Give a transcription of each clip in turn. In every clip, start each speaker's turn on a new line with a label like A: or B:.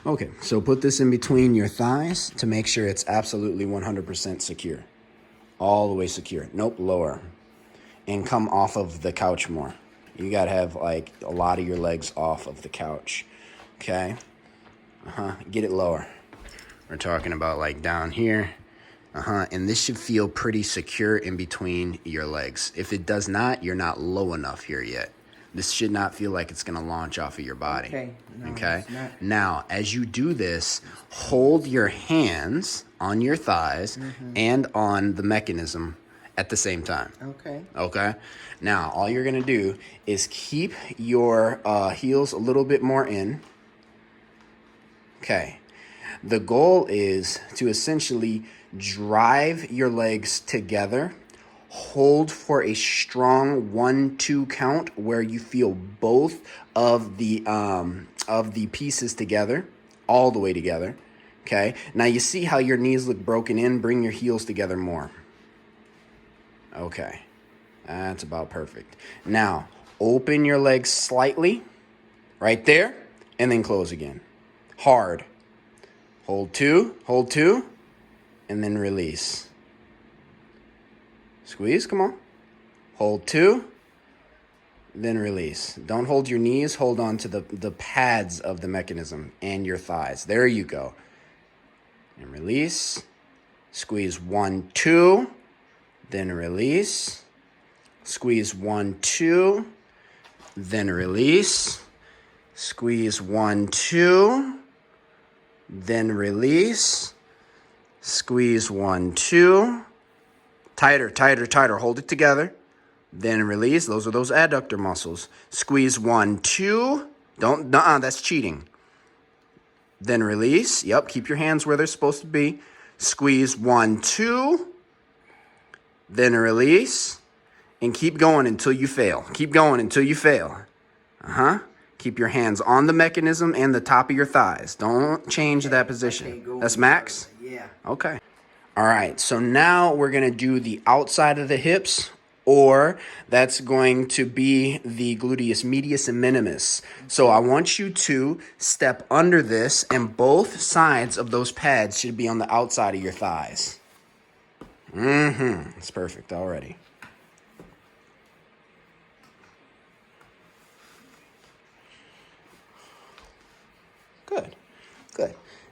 A: Okay, so put this in between your thighs to make sure it's absolutely 100% secure. All the way secure. Nope, lower. And come off of the couch more. You gotta have like a lot of your legs off of the couch. Okay? Get it lower. We're talking about like down here. And this should feel pretty secure in between your legs. If it does not, you're not low enough here yet. This should not feel like it's gonna launch off of your body.
B: Okay. No,
A: okay?
B: It's not.
A: Now, as you do this, hold your hands on your thighs and on the mechanism at the same time.
B: Okay.
A: Okay? Now, all you're gonna do is keep your heels a little bit more in. Okay. The goal is to essentially drive your legs together, hold for a strong 1-2 count where you feel both of the pieces together, all the way together. Okay. Now you see how your knees look broken in. Bring your heels together more. Okay. That's about perfect. Now open your legs slightly, right there, and then close again. Hard. Hold two, and then release. Squeeze, come on. Hold two, then release. Don't hold your knees, hold on to the pads of the mechanism and your thighs. There you go. And release. Squeeze 1, 2, then release. Squeeze 1, 2, then release. Squeeze 1, 2, then release. Squeeze 1, 2. Tighter, tighter, tighter. Hold it together. Then release. Those are those adductor muscles. Squeeze 1, 2. Don't, that's cheating. Then release. Yep, keep your hands where they're supposed to be. Squeeze 1, 2. Then release. And keep going until you fail. Keep going until you fail. Keep your hands on the mechanism and the top of your thighs. Don't change that position. That's max?
B: Yeah.
A: Okay. All right. So now we're going to do the outside of the hips, or that's going to be the gluteus medius and minimus. So I want you to step under this, and both sides of those pads should be on the outside of your thighs. It's perfect already. Good.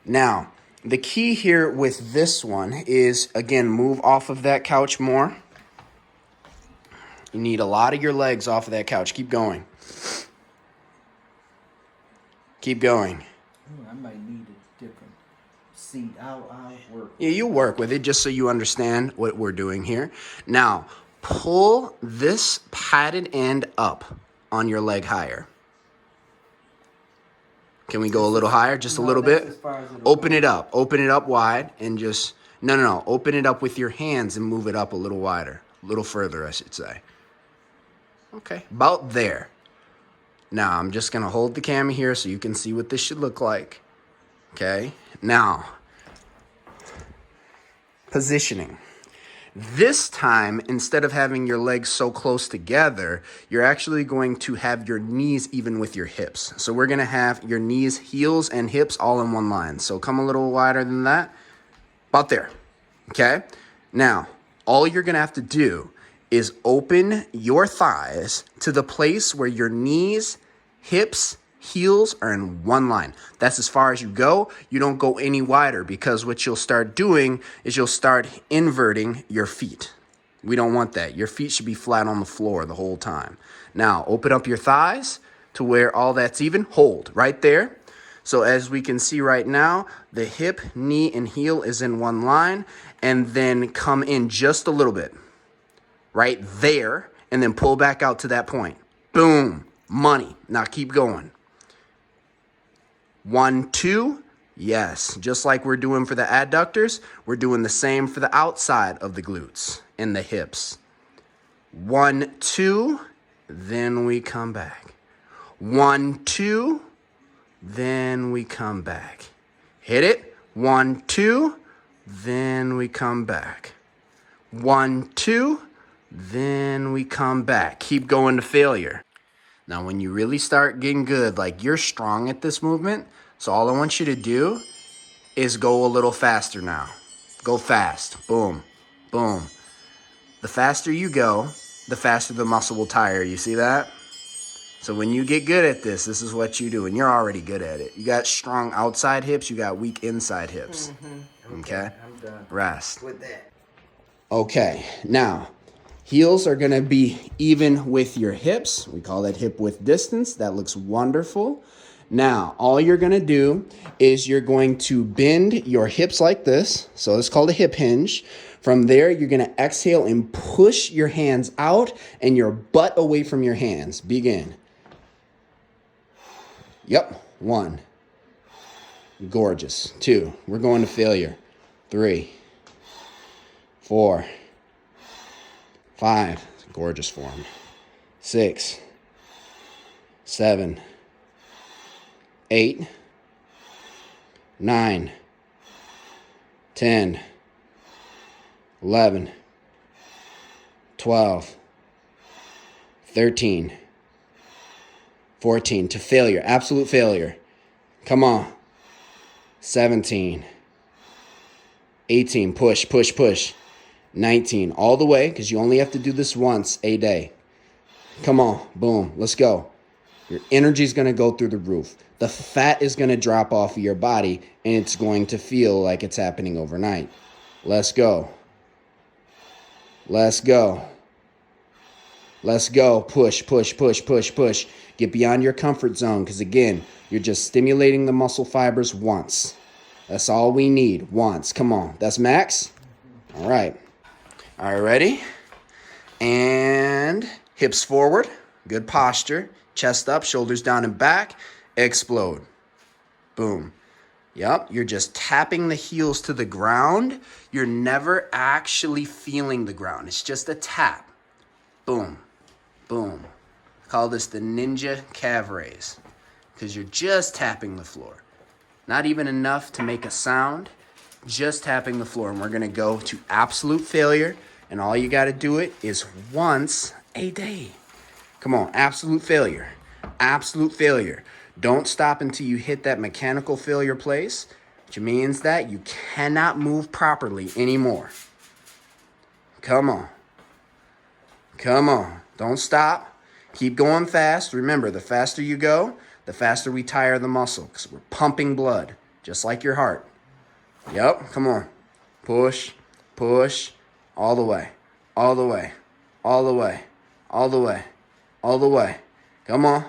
A: Now, the key here with this one is, again, move off of that couch more. You need a lot of your legs off of that couch. Keep going. Keep going.
B: I might need a different seat. I'll work.
A: Yeah, you work with it just so you understand what we're doing here. Now, pull this padded end up on your leg higher. Can we go a little higher? Just a little bit? Open it up. Open it up wide and just... No. Open it up with your hands and move it up a little wider. A little further, I should say. Okay. About there. Now, I'm just going to hold the camera here so you can see what this should look like. Okay. Now, positioning. This time, instead of having your legs so close together, you're actually going to have your knees even with your hips. So we're going to have your knees, heels, and hips all in one line. So come a little wider than that. About there. Okay? Now, all you're going to have to do is open your thighs to the place where your knees, hips, heels are in one line. That's as far as you go. You don't go any wider, because what you'll start doing is you'll start inverting your feet. We don't want that. Your feet should be flat on the floor the whole time. Now, open up your thighs to where all that's even. Hold right there. So as we can see right now, the hip, knee, and heel is in one line, and then come in just a little bit right there, and then pull back out to that point. Boom. Money. Now keep going. 1, 2, yes. Just like we're doing for the adductors, we're doing the same for the outside of the glutes and the hips. 1, 2, then we come back. 1, 2, then we come back. Hit it. 1, 2, then we come back. 1, 2, then we come back. Keep going to failure. Now, when you really start getting good, like you're strong at this movement, So all I want you to do is go a little faster now. Go fast. Boom, boom. The faster you go, the faster the muscle will tire. You see that? So when you get good at this, this is what you do. And you're already good at it. You got strong outside hips. You got weak inside hips. Okay?
B: I'm done.
A: Rest.
B: With that.
A: Okay. Now, heels are going to be even with your hips. We call that hip width distance. That looks wonderful. Now, all you're going to do is you're going to bend your hips like this. So it's called a hip hinge. From there, you're going to exhale and push your hands out and your butt away from your hands. Begin. Yep. 1. Gorgeous. 2. We're going to failure. 3. 4. 5. Gorgeous form. 6. 7. 8. 9. 10. 11. 12. 13. 14. To failure. Absolute failure. Come on. 17. 18. Push, push, push. 19. All the way, because you only have to do this once a day. Come on. Boom. Let's go. Your energy is going to go through the roof. The fat is going to drop off of your body, and it's going to feel like it's happening overnight. Let's go. Let's go. Let's go. Push, push, push, push, push. Get beyond your comfort zone, because again, you're just stimulating the muscle fibers once. That's all we need. Once. Come on. That's max. All right. All right, ready? And hips forward. Good posture. Chest up, shoulders down and back. Explode. Boom. Yep, you're just tapping the heels to the ground. You're never actually feeling the ground. It's just a tap. Boom. Boom. Call this the ninja calf raise, because you're just tapping the floor. Not even enough to make a sound, just tapping the floor. And we're going to go to absolute failure, and all you got to do it is once a day. Come on, absolute failure. Absolute failure. Don't stop until you hit that mechanical failure place, which means that you cannot move properly anymore. Come on. Come on. Don't stop. Keep going fast. Remember, the faster you go, the faster we tire the muscle, because we're pumping blood, just like your heart. Yep. Come on. Push, push, all the way, all the way, all the way, all the way, all the way. Come on.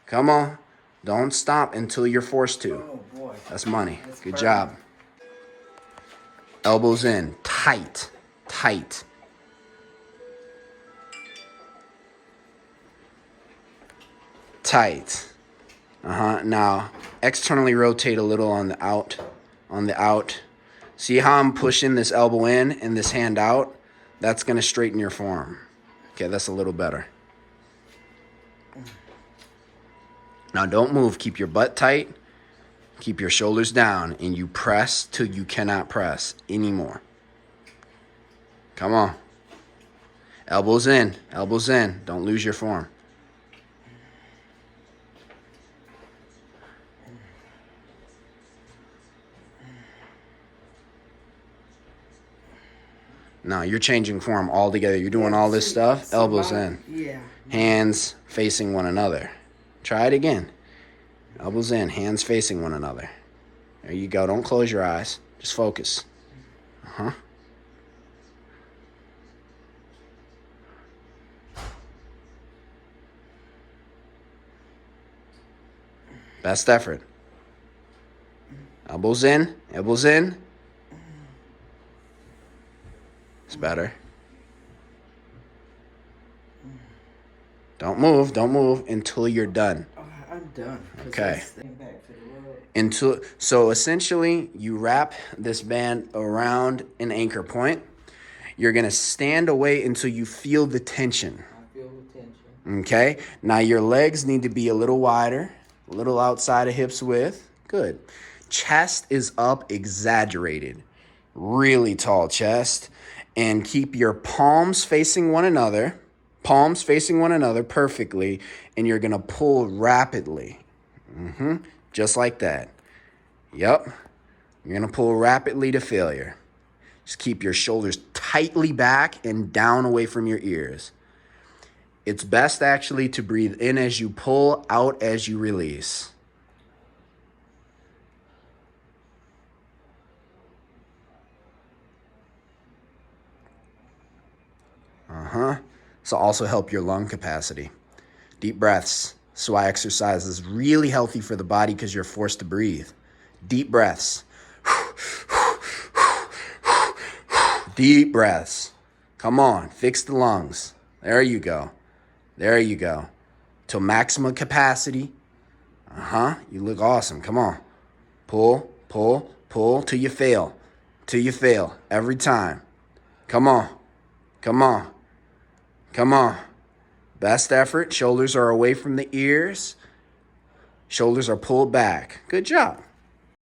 A: Come on. Don't stop until you're forced to.
B: Oh, boy.
A: That's money.
B: That's
A: Good
B: perfect.
A: job. Elbows in. Tight. Tight. Tight. Now, externally rotate a little on the out. On the out. See how I'm pushing this elbow in and this hand out? That's going to straighten your form. Okay, that's a little better. Now, don't move. Keep your butt tight. Keep your shoulders down. And you press till you cannot press anymore. Come on. Elbows in. Elbows in. Don't lose your form. Now, you're changing form altogether. You're doing all this stuff. Elbows in.
B: Yeah.
A: Hands facing one another. Try it again. Elbows in, hands facing one another. There you go. Don't close your eyes. Just focus. Best effort. Elbows in, elbows in. It's better. Don't move until you're done.
B: I'm done.
A: Okay. So essentially, you wrap this band around an anchor point. You're going to stand away until you feel the tension.
B: I feel the tension.
A: Okay? Now your legs need to be a little wider, a little outside of hips width. Good. Chest is up, exaggerated. Really tall chest. And keep your palms facing one another. Palms facing one another perfectly. And you're going to pull rapidly. Just like that. Yep. You're going to pull rapidly to failure. Just keep your shoulders tightly back and down away from your ears. It's best actually to breathe in as you pull, out as you release. This will also help your lung capacity. Deep breaths. That's why exercise is really healthy for the body, because you're forced to breathe. Deep breaths. Deep breaths. Come on, fix the lungs. There you go. There you go. To maximum capacity. You look awesome. Come on. Pull, pull, pull till you fail. Till you fail. Every time. Come on. Come on. Come on. Best effort. Shoulders are away from the ears. Shoulders are pulled back. Good job.